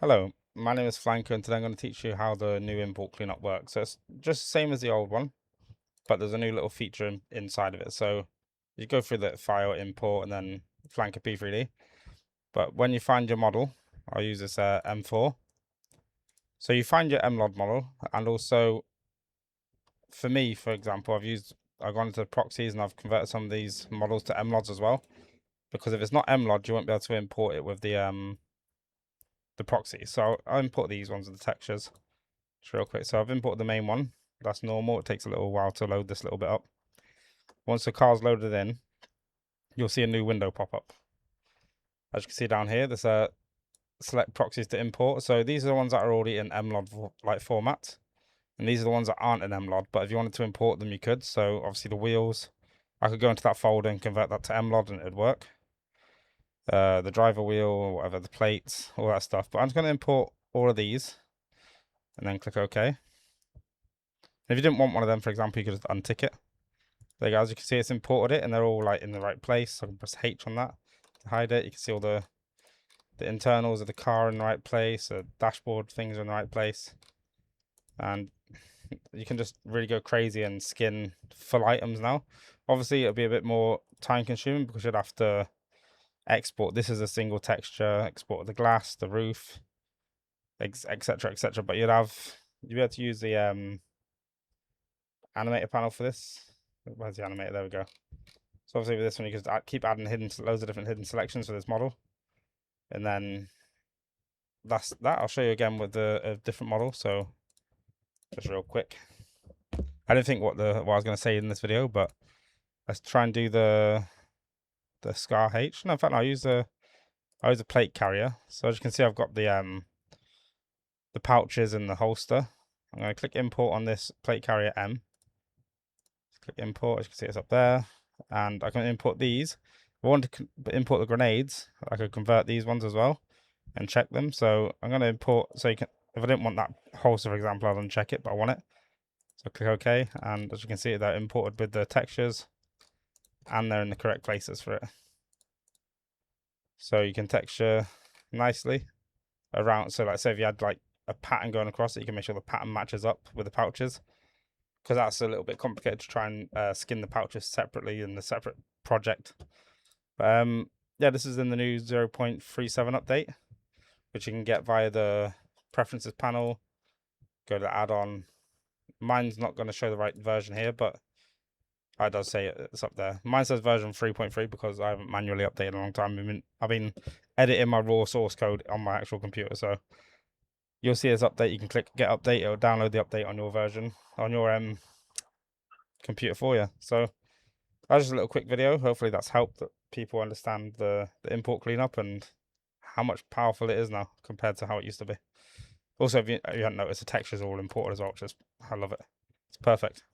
Hello, my name is Flanker and today I'm going to teach you how the new import cleanup works. So it's just the same as the old one, but there's a new little feature inside of it. So you go through the file import and then Flanker P3D. But when you find your model, I'll use this M4. So you find your MLOD model, and also for me, for example, I've gone into Proxies and I've converted some of these models to MLODs as well. Because if it's not MLOD, you won't be able to import it with the proxy. So I'll import these ones with the textures. Just real quick. So I've imported the main one. That's normal. It takes a little while to load this little bit up. Once the car's loaded in, you'll see a new window pop up. As you can see down here, there's a select proxies to import. So these are the ones that are already in MLOD like format. And these are the ones that aren't in MLOD. But if you wanted to import them, you could. So obviously the wheels, I could go into that folder and convert that to MLOD and it would work. The driver wheel, or whatever, the plates, all that stuff. But I'm just going to import all of these and then click OK. If you didn't want one of them, for example, you could just untick it. There you go. As you can see, it's imported it, and they're all like in the right place. So I can press H on that to hide it. You can see all the internals of the car in the right place. The dashboard things are in the right place, and you can just really go crazy and skin full items now. Obviously, it'll be a bit more time consuming because you'd have to export. This is a single texture. Export the glass, the roof, etc., etc. But you'd be able to use the animator panel for this. Where's the animator? There we go. So obviously with this one, you can just keep adding loads of different hidden selections for this model. And then that's that. I'll show you again with a different model. So just real quick. I didn't think what I was going to say in this video, but let's try and do the Scar H. No, in fact, no, I use a plate carrier. So as you can see, I've got the pouches and the holster. I'm going to click import on this plate carrier M. Click import. As you can see, it's up there. And I can import these. If I want to import the grenades, I could convert these ones as well and check them. So I'm going to import, so you can, if I didn't want that holster, for example, I'll uncheck it, but I want it. So click OK, and as you can see, they're imported with the textures, and they're in the correct places for it. So you can texture nicely around. So like say if you had like a pattern going across it, you can make sure the pattern matches up with the pouches, because that's a little bit complicated to try and skin the pouches separately in the separate project. Yeah, this is in the new 0.37 update, which you can get via the preferences panel. Go to add-on. Mine's not going to show the right version here, but it does say it's up there. Mine says version 3.3 because I haven't manually updated in a long time. I've been editing my raw source code on my actual computer, so you'll see this update. You can click get update. It'll download the update on your version on your computer for you. So that's just a little quick video. Hopefully that's helped that people understand the import cleanup and how much powerful it is now compared to how it used to be. Also, if you hadn't noticed, the textures are all imported as well, which is, I love it. It's perfect.